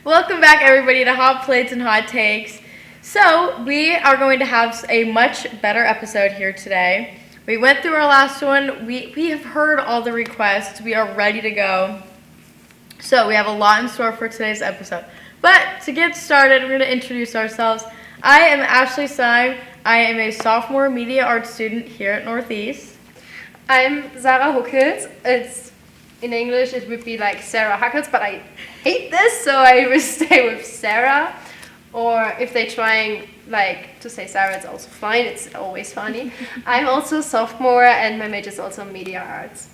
Welcome back, everybody, to Hot Plates and Hot Takes. So, we are going to have a much better episode here today. We went through our last one. We have heard all the requests. We are ready to go. So, we have a lot in store for today's episode. But to get started, we're going to introduce ourselves. I am Ashley Syme. I am a sophomore media arts student here at Northeast. I'm Sarah Huckels. In English it would be like Sarah Huckels, but I hate this, so I will stay with Sarah. Or if they're trying to say Sarah, it's also fine. It's always funny. I'm also a sophomore, and my major is also media arts.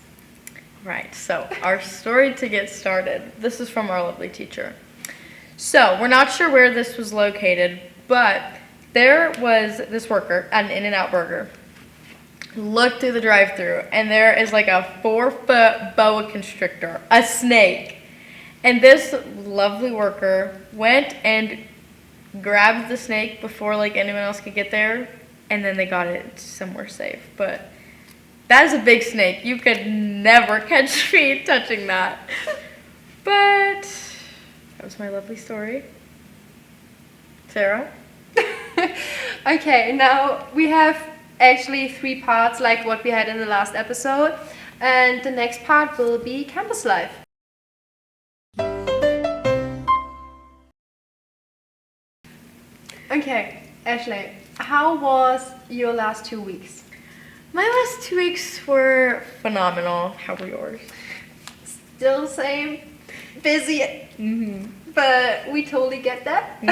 Right, so our story to get started. This is from our lovely teacher. So, we're not sure where this was located, but there was this worker at an In-N-Out Burger. Look through the drive-thru, and there is like a 4-foot boa constrictor, a snake. And this lovely worker went and grabbed the snake before anyone else could get there, and then they got it somewhere safe. But that is a big snake. You could never catch me touching that. But that was my lovely story. Sarah? Okay, now we have actually 3 parts like what we had in the last episode, and the next part will be campus life. Okay, Ashley, how was your last 2 weeks? My last 2 weeks were phenomenal. How were yours? Still same, busy, but we totally get that.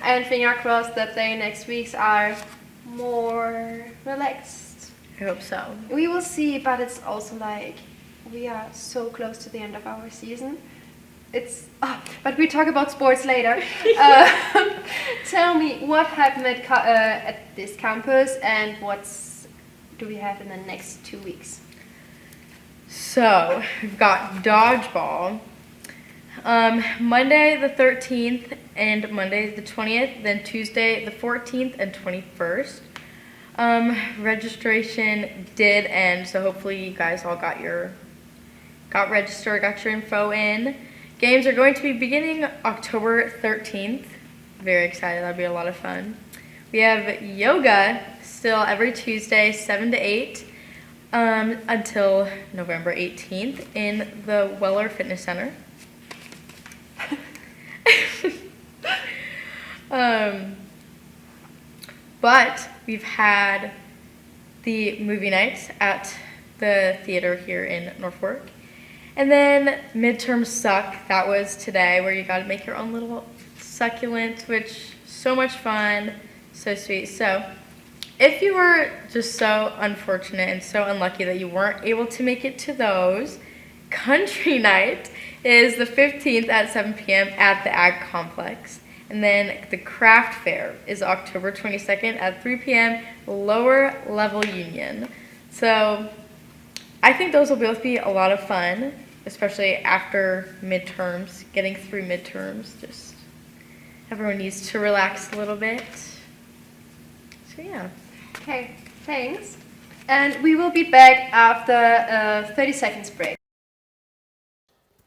And finger crossed that the next weeks are more relaxed. I hope so. We will see, but it's also we are so close to the end of our season. But we talk about sports later. Tell me what happened at this campus, and do we have in the next 2 weeks? So we've got dodgeball. Monday the 13th and Monday the 20th, then Tuesday the 14th and 21st. Registration did end, so hopefully you guys all got registered, got your info in. Games are going to be beginning October 13th. Very excited, that'll be a lot of fun. We have yoga still every Tuesday, 7 to 8, until November 18th in the Weller Fitness Center. But we've had the movie nights at the theater here in Norfolk. And then midterms suck. That was today, where you got to make your own little succulent, which so much fun, so sweet. So if you were just so unfortunate and so unlucky that you weren't able to make it to those, country night is the 15th at 7 p.m. at the Ag Complex. And then the craft fair is October 22nd at 3 p.m. Lower Level Union. So I think those will both be a lot of fun, especially after midterms, getting through midterms. Just everyone needs to relax a little bit. So yeah. Okay, thanks. And we will be back after a 30 seconds break.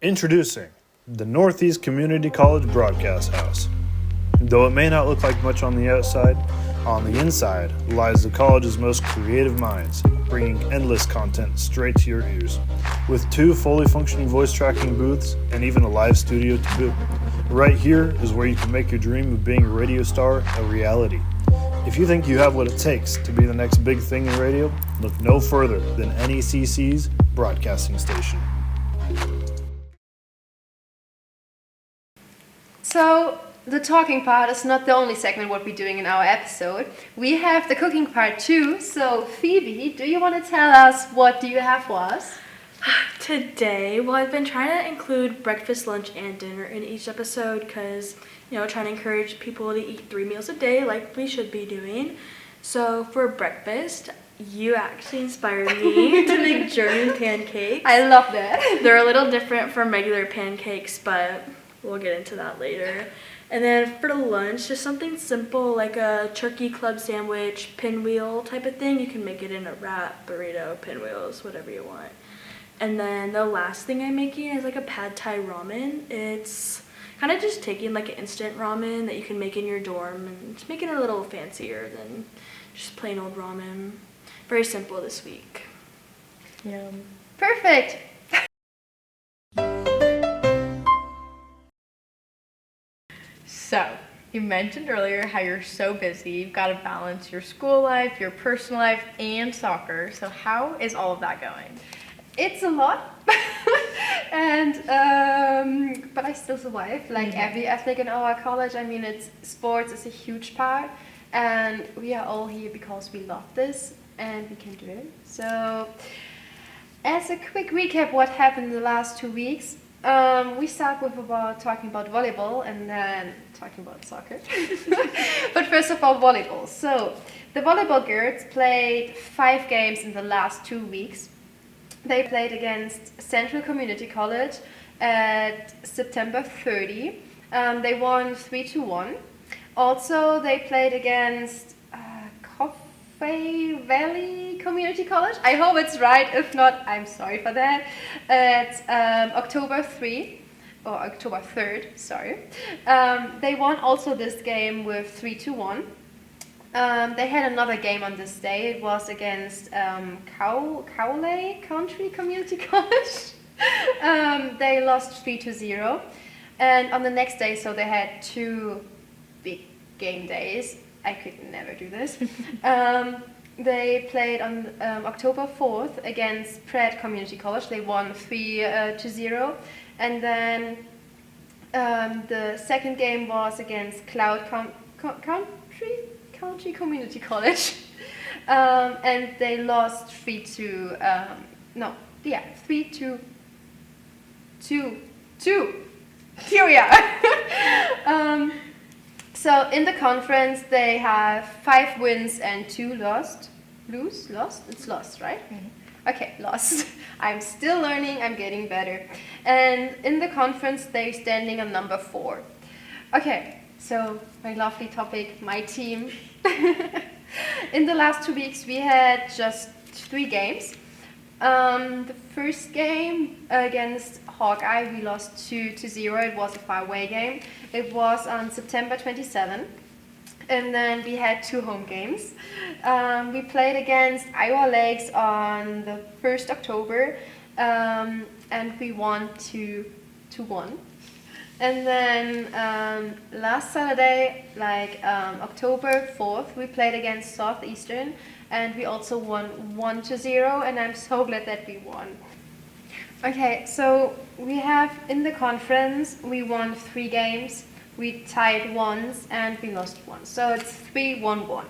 Introducing the Northeast Community College Broadcast House. Though it may not look like much on the outside, on the inside lies the college's most creative minds, bringing endless content straight to your ears. With 2 fully functioning voice tracking booths and even a live studio to boot. Right here is where you can make your dream of being a radio star a reality. If you think you have what it takes to be the next big thing in radio, look no further than NECC's broadcasting station. So, the talking part is not the only segment what we're doing in our episode. We have the cooking part too. So, Phoebe, do you want to tell us what do you have for us? Today, well, I've been trying to include breakfast, lunch, and dinner in each episode because, trying to encourage people to eat 3 meals a day like we should be doing. So, for breakfast, you actually inspired me to make German pancakes. I love that. They're a little different from regular pancakes, but we'll get into that later. And then for lunch, just something simple like a turkey club sandwich, pinwheel type of thing. You can make it in a wrap, burrito, pinwheels, whatever you want. And then the last thing I'm making is like a pad thai ramen. It's kind of just taking like an instant ramen that you can make in your dorm and just making it a little fancier than just plain old ramen. Very simple this week. Yum. Perfect. So, you mentioned earlier how you're so busy. You've got to balance your school life, your personal life, and soccer. So, how is all of that going? It's a lot, and but I still survive. Like every athlete in our college, I mean, it's sports is a huge part, and we are all here because we love this and we can do it. So, as a quick recap, what happened in the last 2 weeks? We start with talking about volleyball and then talking about soccer. But first of all, volleyball. So the volleyball girls played 5 games in the last 2 weeks. They played against Central Community College at September 30. They won 3-1. Also, they played against Coffey Valley Community College. I hope it's right. If not, I'm sorry for that. At October 3rd, sorry. They won also this game with 3-1. They had another game on this day. It was against Cowley Country Community College. They lost 3-0. And on the next day, so they had 2 big game days. I could never do this. They played on October 4th against Pratt Community College. They won 3-0. And then the second game was against Cloud Country Community College. And they lost 3-2. Here we are. So in the conference, they have 5 wins and 2 lost. Lost? It's lost, right? Mm-hmm. Okay, lost. I'm still learning. I'm getting better. And in the conference, they're standing on number 4. Okay, so my lovely topic, my team. In the last 2 weeks, we had just 3 games. The first game against Hawkeye, we lost 2-0. It was a far-away game. It was on September 27th. And then we had 2 home games. We played against Iowa Lakes on the 1st October, and we won 2-1. And then last Saturday, October 4th, we played against Southeastern, and we also won 1-0, and I'm so glad that we won. Okay, so we have in the conference, we won 3 games, we tied once, and we lost 1. So it's 3-1-1.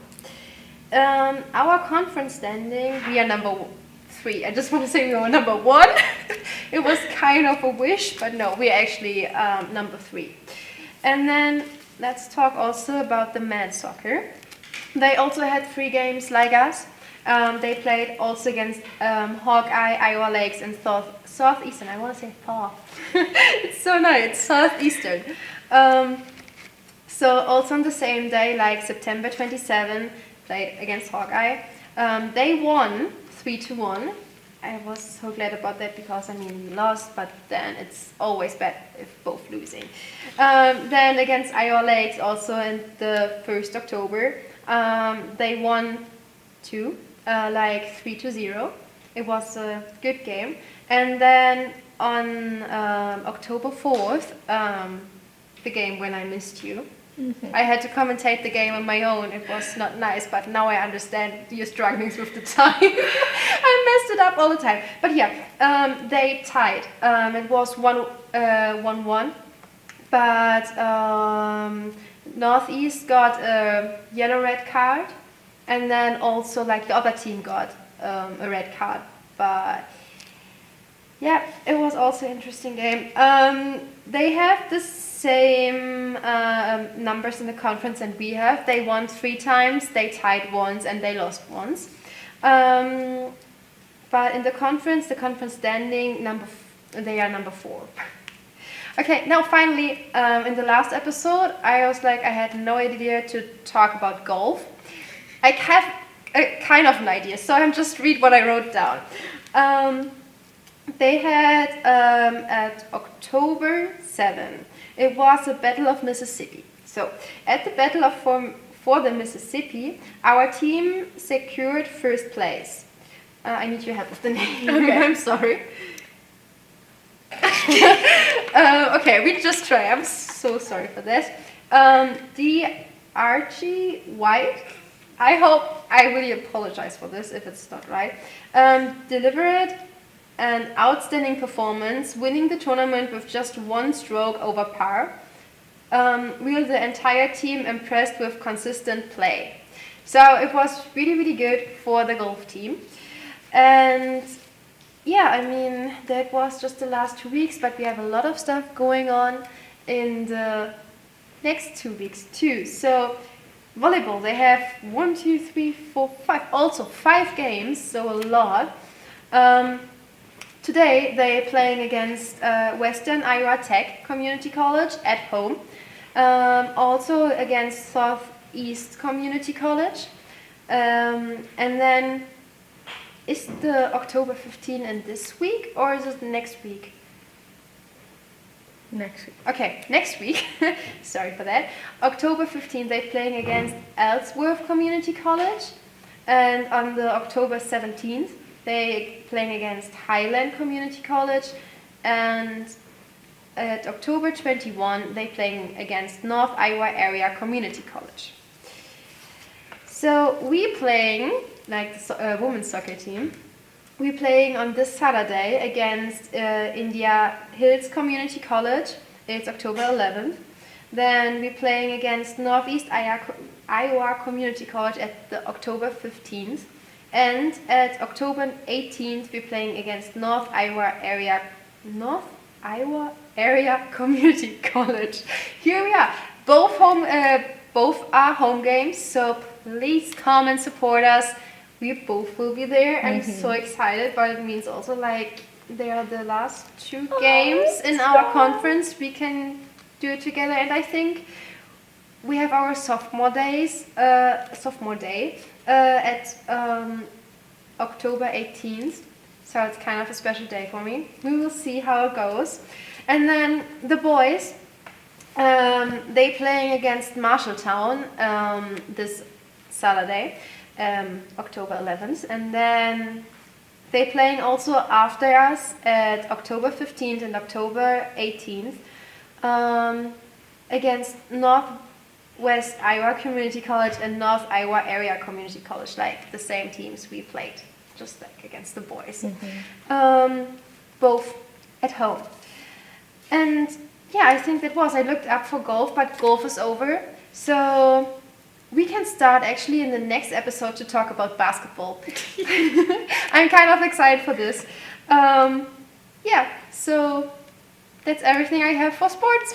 Our conference standing, we are number 3. I just want to say we were number 1. It was kind of a wish, but no, we're actually number 3. And then let's talk also about the men's soccer. They also had 3 games like us. They played also against Hawkeye, Iowa Lakes, and Southeastern. I want to say Thaw. It's so nice. Southeastern. So also on the same day, like September 27, played against Hawkeye. They won 3-1. I was so glad about that because, I mean, we lost, but then it's always bad if both losing. Then against Iowa Lakes, also in the 1st October, they won 2, 3-0. It was a good game. And then on October 4th, the game when I missed you, I had to commentate the game on my own. It was not nice, but now I understand your strugglings with the time. I messed it up all the time. But yeah, they tied. It was 1-1. But Northeast got a yellow-red card. And then also like the other team got a red card. But yeah, it was also an interesting game. They have the same numbers in the conference and we have. They won 3 times, they tied once, and they lost once. But in the conference standing, they are number 4. Okay, now finally, in the last episode, I was like, I had no idea to talk about golf. I have a kind of an idea, so I'm just read what I wrote down. they had at October 7. It was the Battle of Mississippi. So at the Battle of for the Mississippi, our team secured first place. I need your help with the name. Okay. I'm sorry. Okay, we just try. I'm so sorry for this. The Archie White. I really apologize for this if it's not right. Delivered an outstanding performance, winning the tournament with just one stroke over par. We were the entire team impressed with consistent play. So it was really, really good for the golf team. And yeah, I mean, that was just the last 2 weeks, but we have a lot of stuff going on in the next 2 weeks too. So volleyball, they have 1, 2, 3, 4, 5, also 5 games, so a lot. Today they're playing against Western Iowa Tech Community College at home. Also against Southeast Community College. And then is the October 15 in this week or is it next week? Next week. Okay, next week. Sorry for that. October 15th, they're playing against Ellsworth Community College. And on the October 17th, they're playing against Highland Community College. And at October 21, they're playing against North Iowa Area Community College. So we're playing, like the women's soccer team, we're playing on this Saturday against India Hills Community College. It's October 11th. Then we're playing against Northeast Iowa Community College at the October 15th. And at October 18th, we're playing against North Iowa Area Community College. Here we are. Both are home games, so please come and support us. We both will be there. I'm so excited, but it means also like they are the last 2 games in our conference. We can do it together, and I think we have our sophomore day at October 18th. So it's kind of a special day for me. We will see how it goes. And then the boys, they playing against Marshalltown this Saturday, October 11th. And then they playing also after us at October 15th and October 18th against Northwest Iowa Community College and North Iowa Area Community College, like the same teams we played, just like against the boys. Both at home. And yeah, I think that was. I looked up for golf, but golf is over. So we can start actually in the next episode to talk about basketball. I'm kind of excited for this. Yeah, so that's everything I have for sports.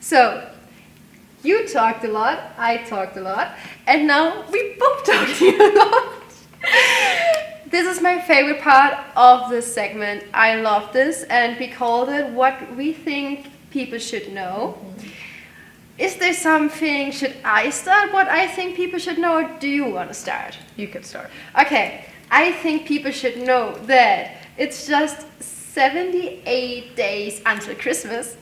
So, you talked a lot, I talked a lot, and now we both talked a lot. This is my favorite part of this segment. I love this, and we called it What We Think People Should Know. Is there something, should I start what I think people should know, or do you want to start? You can start. Okay, I think people should know that it's just 78 days until Christmas.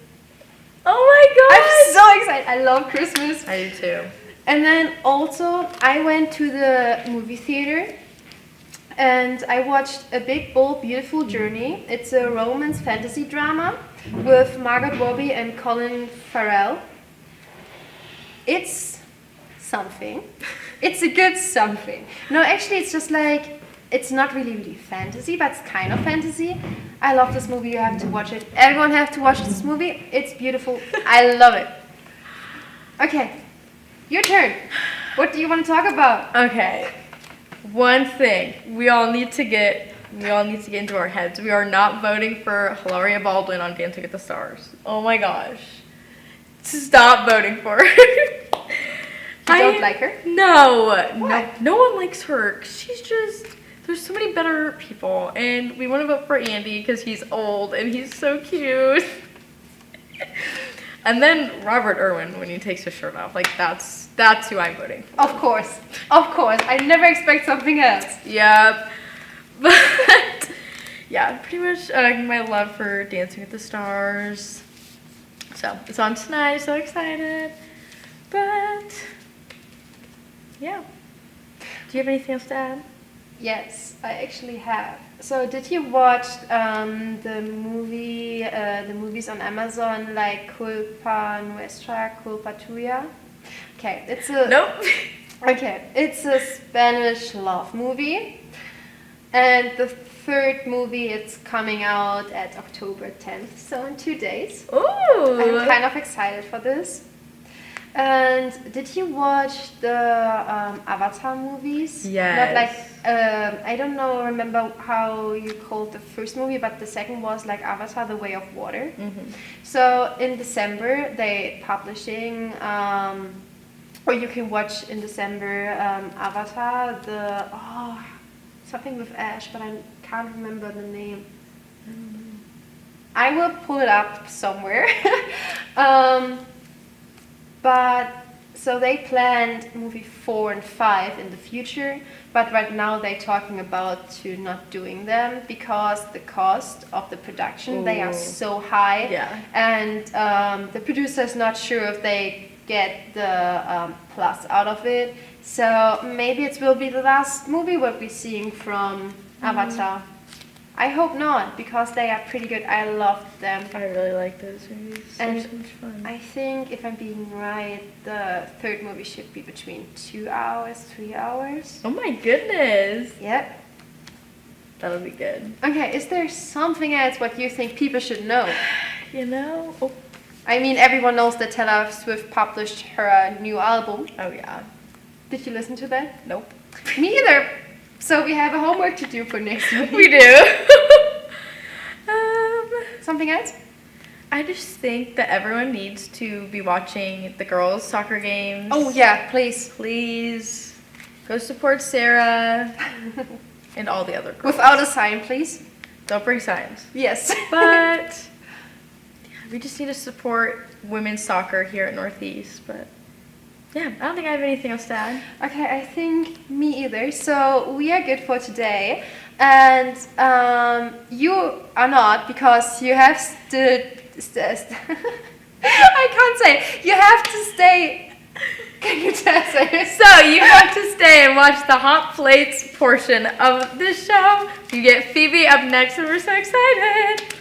Oh my I'm so excited. I love Christmas. I do too. And then also, I went to the movie theater and I watched A Big, Bold, Beautiful Journey. It's a romance fantasy drama with Margot Robbie and Colin Farrell. It's something. It's a good something. No, actually, it's just like, it's not really fantasy, but it's kind of fantasy. I love this movie. You have to watch it. Everyone have to watch this movie. It's beautiful. I love it. Okay, your turn. What do you want to talk about? Okay. One thing we all need to get into our heads. We are not voting for Hilaria Baldwin on Dancing with the Stars. Oh my gosh. Stop voting for her. You don't like her? No. Why? No one likes her. She's just, there's so many better people. And we want to vote for Andy because he's old and he's so cute. And then Robert Irwin when he takes his shirt off. Like, that's who I'm voting for. Of course. Of course. I never expect something else. Yep. But, yeah, pretty much my love for Dancing with the Stars. So, it's on tonight. So excited. But, yeah. Do you have anything else to add? Yes, I actually have. So, did you watch the movies on Amazon like Culpa Nuestra, Culpa Tuya? Okay, it's a Nope. Okay, it's a Spanish love movie, and the third movie it's coming out at October 10th, so in 2 days. Ooh. I'm kind of excited for this. And did you watch the Avatar movies? Yes. Not like I don't know. Remember how you called the first movie, but the second was like Avatar: The Way of Water. Mm-hmm. So in December they publishing, or you can watch in December Avatar something with Ash, but I can't remember the name. I will pull it up somewhere. But so they planned movie 4 and 5 in the future, but right now they're talking about to not doing them because the cost of the production they are Ooh. so high, Yeah. and the producer is not sure if they get the plus out of it. So maybe it will be the last movie what we're seeing from Avatar. I hope not, because they are pretty good. I loved them. I really like those movies. And They're so much fun. I think, if I'm being right, the third movie should be between 2 hours, 3 hours. Oh my goodness. Yep. That'll be good. Okay, is there something else what you think people should know? You know? Oh, I mean, everyone knows that Taylor Swift published her new album. oh yeah. Did you listen to that? Nope. Me either. So we have a homework to do for next week. We do. Something else? I just think that everyone needs to be watching the girls' soccer games. Oh yeah, please. Please go support Sarah and all the other girls. Without a sign, please. Don't bring signs. Yes. But yeah, we just need to support women's soccer here at Northeast. But yeah, I don't think I have anything else to add. Okay, I think me either. So we are good for today, and you are not, because you have I can't say. You have to stay. Can you just say it? So you have to stay and watch the hot plates portion of the show. You get Phoebe up next, and we're so excited.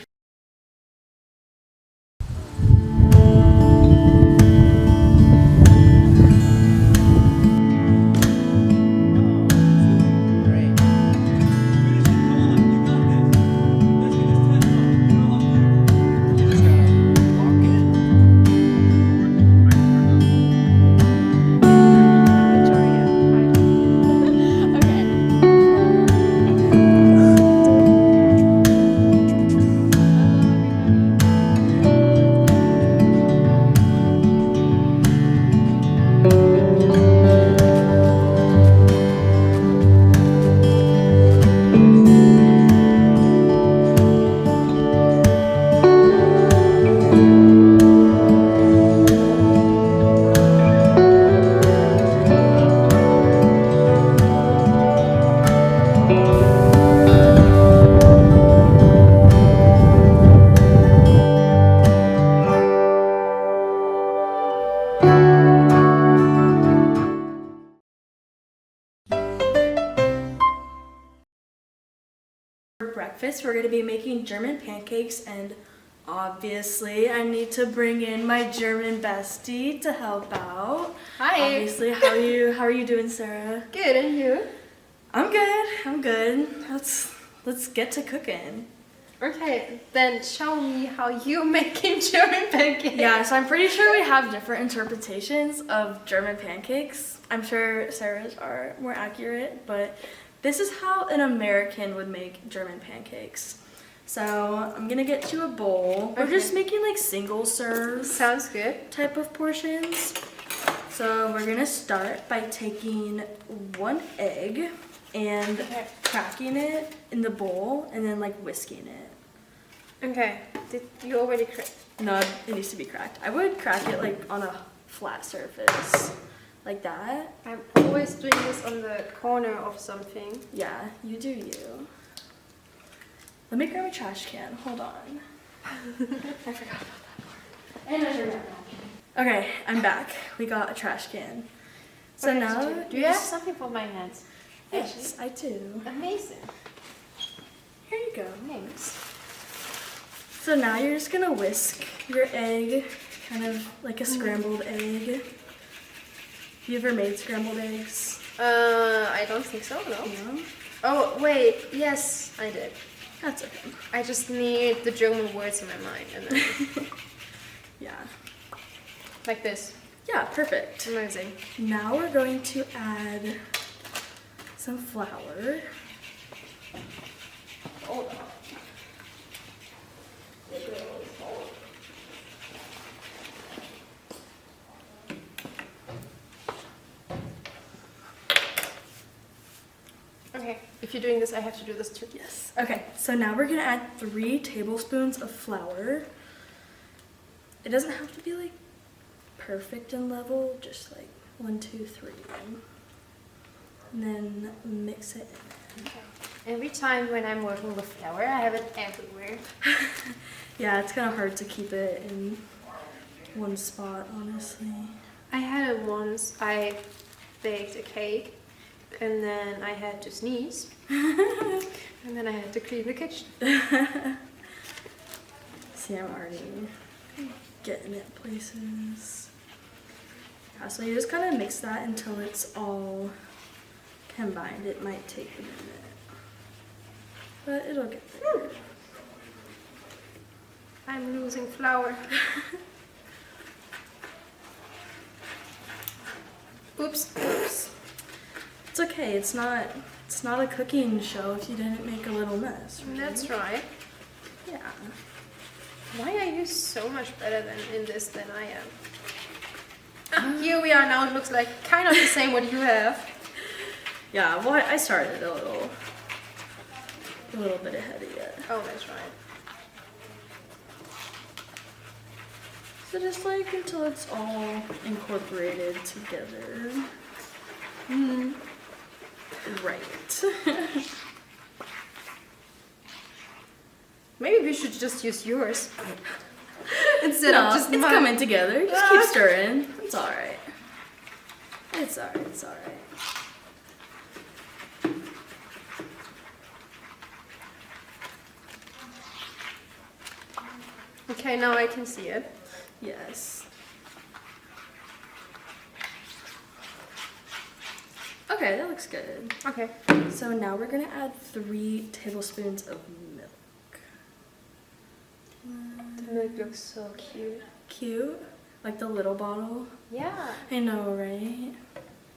Rockets. We're gonna be making German pancakes, and obviously I need to bring in my German bestie to help out. Hi. Obviously, how are you doing, Sarah? Good, and you? I'm good. Let's get to cooking. Okay, then show me how you're making German pancakes. Yeah, so I'm pretty sure we have different interpretations of German pancakes. I'm sure Sarah's are more accurate, but this is how an American would make German pancakes. So I'm gonna get you a bowl. We're Okay. just making like single serve Sounds good. type of portions. So we're gonna start by taking 1 egg and cracking it in the bowl and then like whisking it. Okay, did you already crack? No, it needs to be cracked. I would crack it like on a flat surface, like that. I'm always doing this on the corner of something. Yeah, you do you. Let me grab a trash can. Hold on. I forgot about that part. And I forgot. Okay, I'm back. We got a trash can. So Okay, now, do you have something for my hands? yes, I do. Amazing. Here you go. Thanks. So now you're just gonna whisk your egg, kind of like a scrambled egg. You ever made scrambled eggs? I don't think so, no. No? Oh, wait, yes, I did. That's okay. I just need the German words in my mind, and then, Yeah. like this. Yeah, perfect. Amazing. Now we're going to add some flour. Hold on. Okay, if you're doing this, I have to do this too. Yes. Okay, so now we're gonna add 3 tablespoons of flour. It doesn't have to be like perfect in level, just like 1, 2, 3. And then mix it in. Every time when I'm working with flour, I have it everywhere. Yeah, it's kind of hard to keep it in one spot, honestly. I had it once. I baked a cake, and then I had to sneeze, and then I had to clean the kitchen. See, I'm already getting it places. Yeah, so you just kind of mix that until it's all combined. It might take a minute, but it'll get there. I'm losing flour. Oops. Oops. It's okay. It's not a cooking show if you didn't make a little mess. Right? That's right. Yeah. Why are you so much better than in this than I am? Here we are now. It looks like kind of the same what you have. Yeah. Well, I started a little bit ahead of you. Oh, that's right. So just like until it's all incorporated together. Right. Maybe we should just use yours instead No, of just it's mine. coming together. Just keep stirring. It's all right. It's all right. It's all right. Okay, now I can see it. Yes. Okay, that looks good. Okay. So now we're gonna add 3 tablespoons of milk. The milk looks so cute. Cute. Like the little bottle. Yeah. I know, right?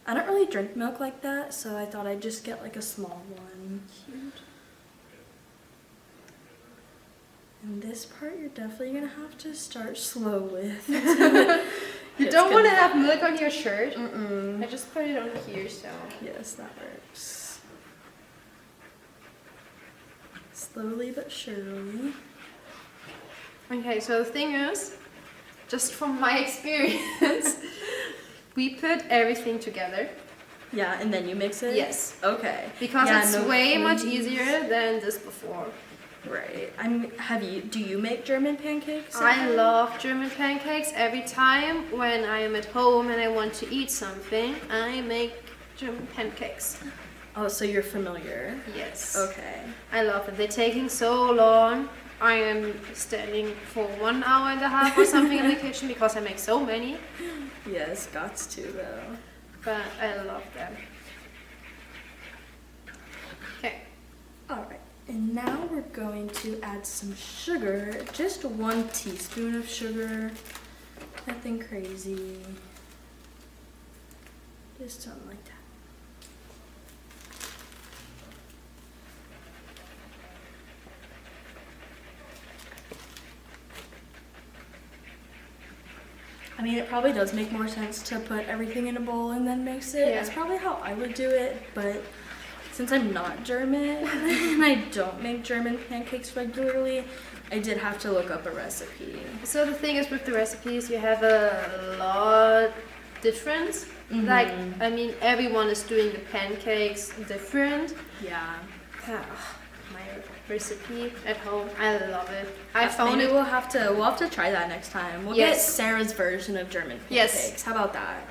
I don't really drink milk like that, so I thought I'd just get like a small one. Cute. And this part you're definitely gonna have to start slow with. You don't want to have milk on your shirt. Mm-mm. I just put it on here, so. Yes, that works. Slowly but surely. Okay, so the thing is, just from my experience, we put everything together. Yeah, and then you mix it? Yes. Okay. Because Yeah, it's no, way much please. easier than this before. Right. Do you make German pancakes? I love German pancakes. Every time when I am at home and I want to eat something, I make German pancakes. Oh, so you're familiar. Yes. Okay. I love it. They're taking so long. I am standing for 1 hour and a half or something in the kitchen because I make so many. Yes, gots to though. But I love them. Okay. Alright, and now we're going to add some sugar. Just 1 teaspoon of sugar. Nothing crazy. Just something like that. I mean, it probably does make more sense to put everything in a bowl and then mix it. Yeah. That's probably how I would do it, but since I'm not German and I don't make German pancakes regularly, I did have to look up a recipe. So the thing is with the recipes, you have a lot difference. Like, I mean, everyone is doing the pancakes different. Yeah. My recipe at home, I love it. I found Maybe it. we'll have to try that next time. We'll get Yes. Sarah's version of German pancakes. Yes. How about that?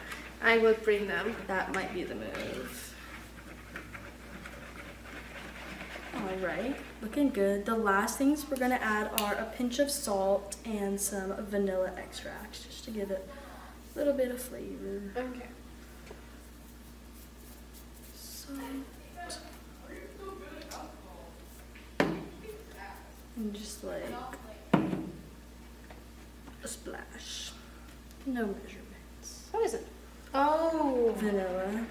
I will bring them. That might be the move. Alright, looking good. The last things we're gonna add are a pinch of salt and some vanilla extract, just to give it a little bit of flavor. Okay. Salt. And just like a splash. No measurements. What is it? Oh. Vanilla.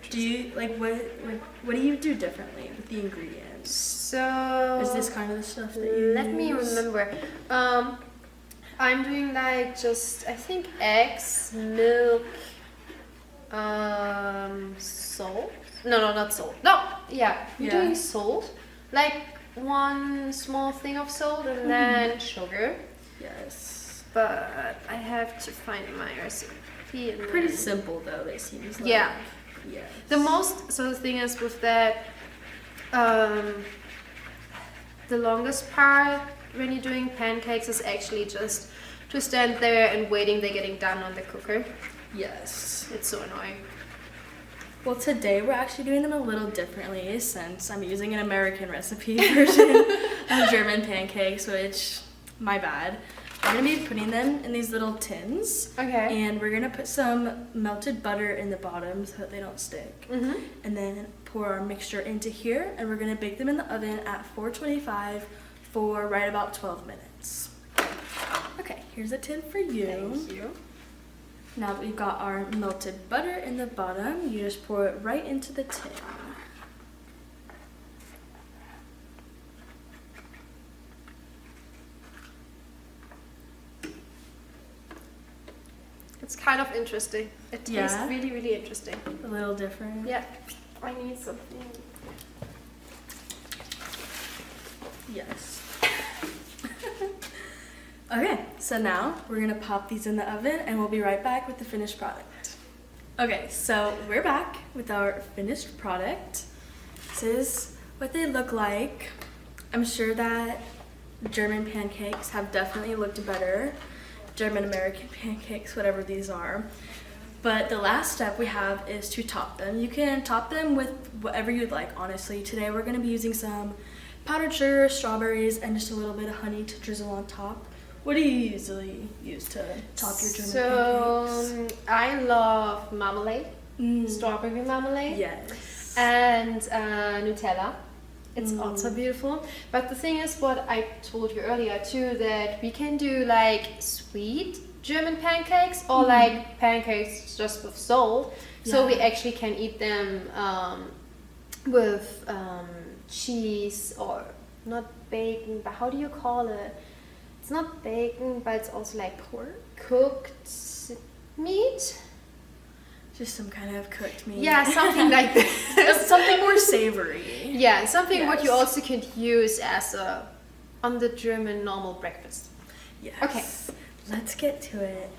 Do you what do you do differently with the ingredients? So. Is this kind of the stuff that you Let me use? remember. I'm doing like just I think eggs, milk, salt. No, not salt. No, yeah, you're Yeah. doing salt. Like 1 small thing of salt and then sugar. Yes. But I have to find my recipe. And Pretty then- simple though, it seems like. Yeah. Yes. So the thing is with that, the longest part when you're doing pancakes is actually just to stand there and waiting they're getting done on the cooker. Yes. It's so annoying. Well, today we're actually doing them a little differently since I'm using an American recipe version of German pancakes, which, my bad. We're gonna be putting them in these little tins. Okay. And we're gonna put some melted butter in the bottom so that they don't stick. Mm-hmm. And then pour our mixture into here, and we're gonna bake them in the oven at 425 for right about 12 minutes. Okay, here's a tin for you. Thank you. Now that we've got our melted butter in the bottom, you just pour it right into the tin. It's kind of interesting. It tastes Yeah? really, really interesting. A little different. Yeah. I need something. Yes. Okay, so now we're gonna pop these in the oven and we'll be right back with the finished product. Okay, so we're back with our finished product. This is what they look like. I'm sure that German pancakes have definitely looked better. German American pancakes, whatever these are. But the last step we have is to top them. You can top them with whatever you'd like, honestly. Today we're gonna be using some powdered sugar, strawberries, and just a little bit of honey to drizzle on top. What do you usually use to top your German pancakes? I love marmalade, Mm, strawberry marmalade. yes. And Nutella. It's Mm. also beautiful. But the thing is, what I told you earlier too, that we can do like sweet German pancakes or like pancakes just with salt. So we Yeah. actually can eat them with cheese or not bacon, but how do you call it? It's not bacon, but it's also like cooked meat. Just some kind of cooked meat. Yeah, something like that. Something more savory. Yeah, something what you Yes. also could use as a on the German normal breakfast. Yes. Okay. Let's get to it.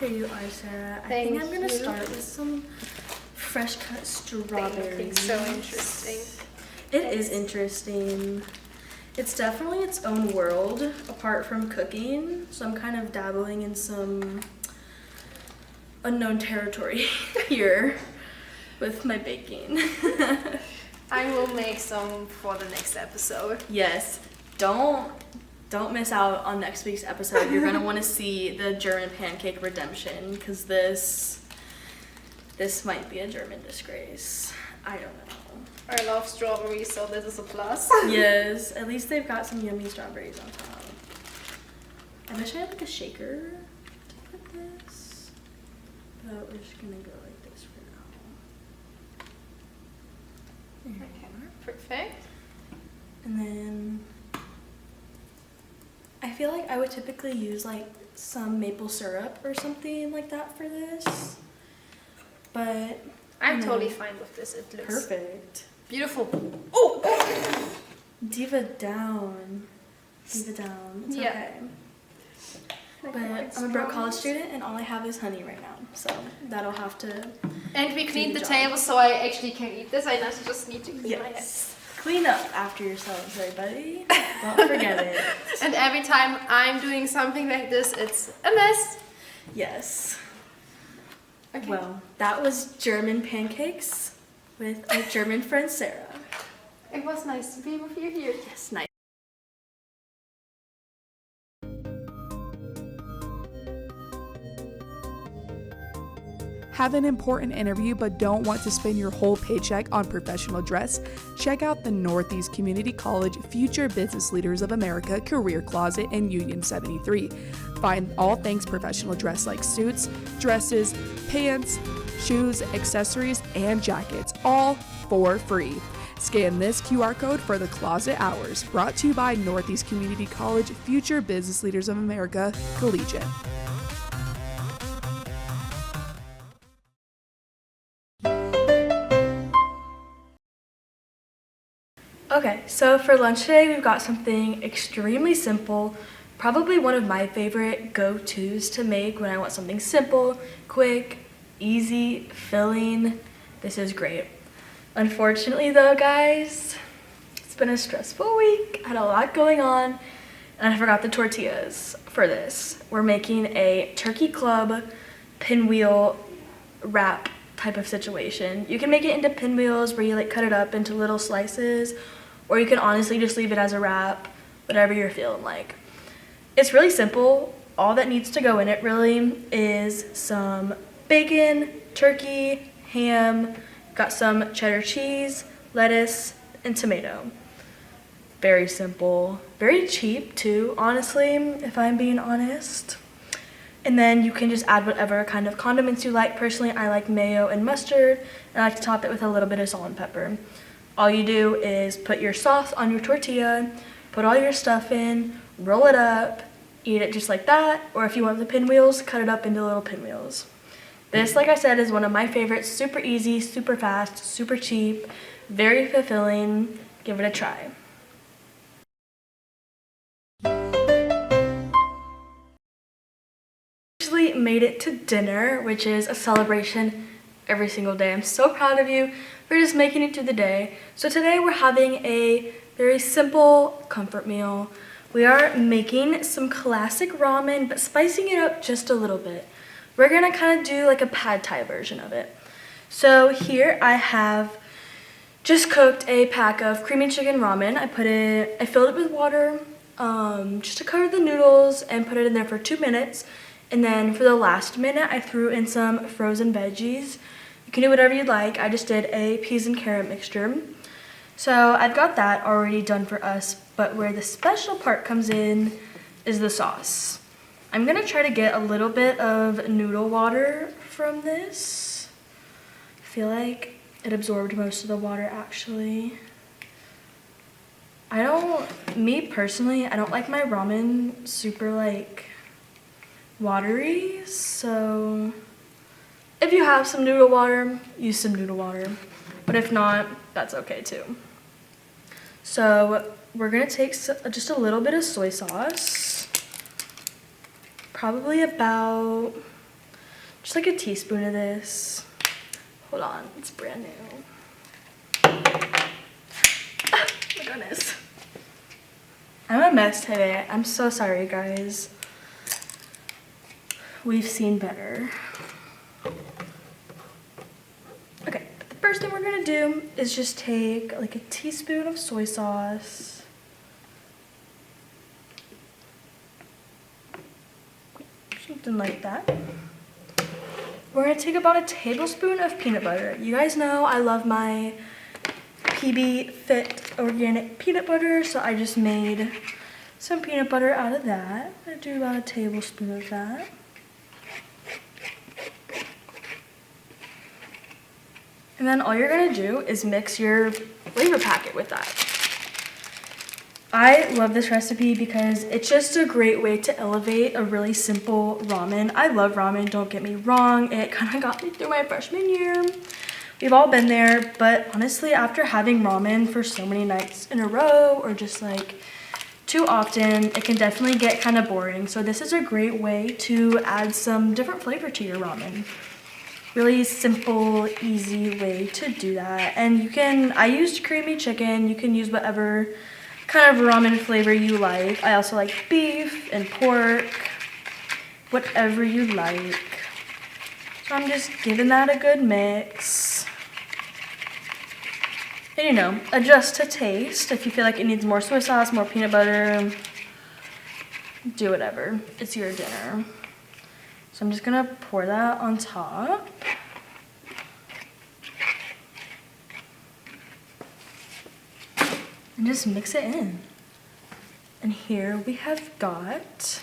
Here you are, Sarah. I Thank think I'm gonna you. start with some fresh cut strawberries. So interesting. It is interesting. It's definitely its own world apart from cooking. So I'm kind of dabbling in some unknown territory here with my baking. I will make some for the next episode. Yes. Don't miss out on next week's episode. You're gonna want to see the German pancake redemption because this might be a German disgrace. I don't know. I love strawberries, so this is a plus. Yes, at least they've got some yummy strawberries on top. I wish I had like a shaker to put this, but we're just gonna go like this for now. There you Okay, are. perfect. And then I feel like I would typically use like some maple syrup or something like that for this, but I'm No. totally fine with this. It looks perfect. beautiful. Oh! Diva down. Diva down. It's Yeah. okay. But I'm a broke college student and all I have is honey right now. So that'll have to. And we cleaned the the job. table, so I actually can eat this. I just need to clean my hands. Clean up after yourselves, everybody. Don't forget it. And every time I'm doing something like this, it's a mess. Yes. Okay. Well, that was German pancakes with our German friend Sarah. It was nice to be with you here. Yes, nice. Have an important interview but don't want to spend your whole paycheck on professional dress? Check out the Northeast Community College Future Business Leaders of America Career Closet in Union 73. Find all things professional dress like suits, dresses, pants, shoes, accessories, and jackets, all for free. Scan this QR code for the closet hours. Brought to you by Northeast Community College Future Business Leaders of America Collegiate. Okay, so for lunch today, we've got something extremely simple, probably one of my favorite go-tos to make when I want something simple, quick, easy, filling. This is great. Unfortunately though, guys, it's been a stressful week. I had a lot going on, and I forgot the tortillas for this. We're making a turkey club pinwheel wrap type of situation. You can make it into pinwheels where you like cut it up into little slices, or you can honestly just leave it as a wrap, whatever you're feeling like. It's really simple. All that needs to go in it really is some bacon, turkey, ham, got some cheddar cheese, lettuce, and tomato. Very simple, very cheap too, honestly, if I'm being honest. And then you can just add whatever kind of condiments you like. Personally, I like mayo and mustard, and I like to top it with a little bit of salt and pepper. All you do is put your sauce on your tortilla, put all your stuff in, roll it up, eat it just like that, or if you want the pinwheels, cut it up into little pinwheels. This, like I said, is one of my favorites. Super easy, super fast, super cheap, very fulfilling. Give it a try. Actually made it to dinner, which is a celebration every single day. I'm so proud of you for just making it through the day. So today we're having a very simple comfort meal. We are making some classic ramen, but spicing it up just a little bit. We're gonna kind of do like a pad thai version of it. So here I have just cooked a pack of creamy chicken ramen. I filled it with water just to cover the noodles and put it in there for 2 minutes. And then for the last minute, I threw in some frozen veggies. You can do whatever you'd like. I just did a peas and carrot mixture. So I've got that already done for us, but where the special part comes in is the sauce. I'm gonna try to get a little bit of noodle water from this. I feel like it absorbed most of the water actually. Me personally, I don't like my ramen super like watery, so if you have some noodle water, use some noodle water, but if not, that's okay too. So we're gonna take just a little bit of soy sauce, probably about just like a teaspoon of this. Hold on, it's brand new. Oh my goodness. I'm a mess today. I'm so sorry, guys. We've seen better. Okay, but the first thing we're gonna do is just take like a teaspoon of soy sauce. Something like that. We're gonna take about a tablespoon of peanut butter. You guys know I love my PB Fit organic peanut butter, so I just made some peanut butter out of that. I'm gonna do about a tablespoon of that. And then all you're gonna do is mix your flavor packet with that. I love this recipe because it's just a great way to elevate a really simple ramen. I love ramen, don't get me wrong. It kind of got me through my freshman year. We've all been there, but honestly, after having ramen for so many nights in a row or just like too often, it can definitely get kind of boring. So this is a great way to add some different flavor to your ramen. Really simple, easy way to do that. And I used creamy chicken. You can use whatever kind of ramen flavor you like. I also like beef and pork, whatever you like. So I'm just giving that a good mix. And adjust to taste. If you feel like it needs more soy sauce, more peanut butter, do whatever. It's your dinner. So I'm just gonna pour that on top. And just mix it in. And here we have got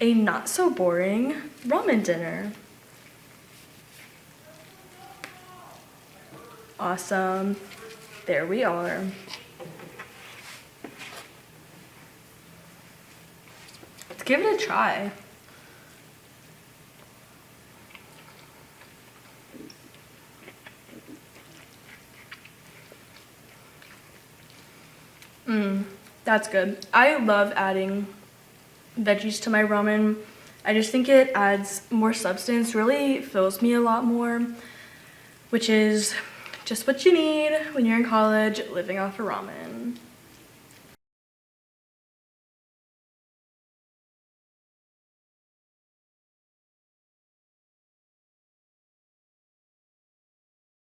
a not so boring ramen dinner. Awesome. There we are. Let's give it a try. That's good. I love adding veggies to my ramen. I just think it adds more substance, really fills me a lot more, which is just what you need when you're in college living off of ramen.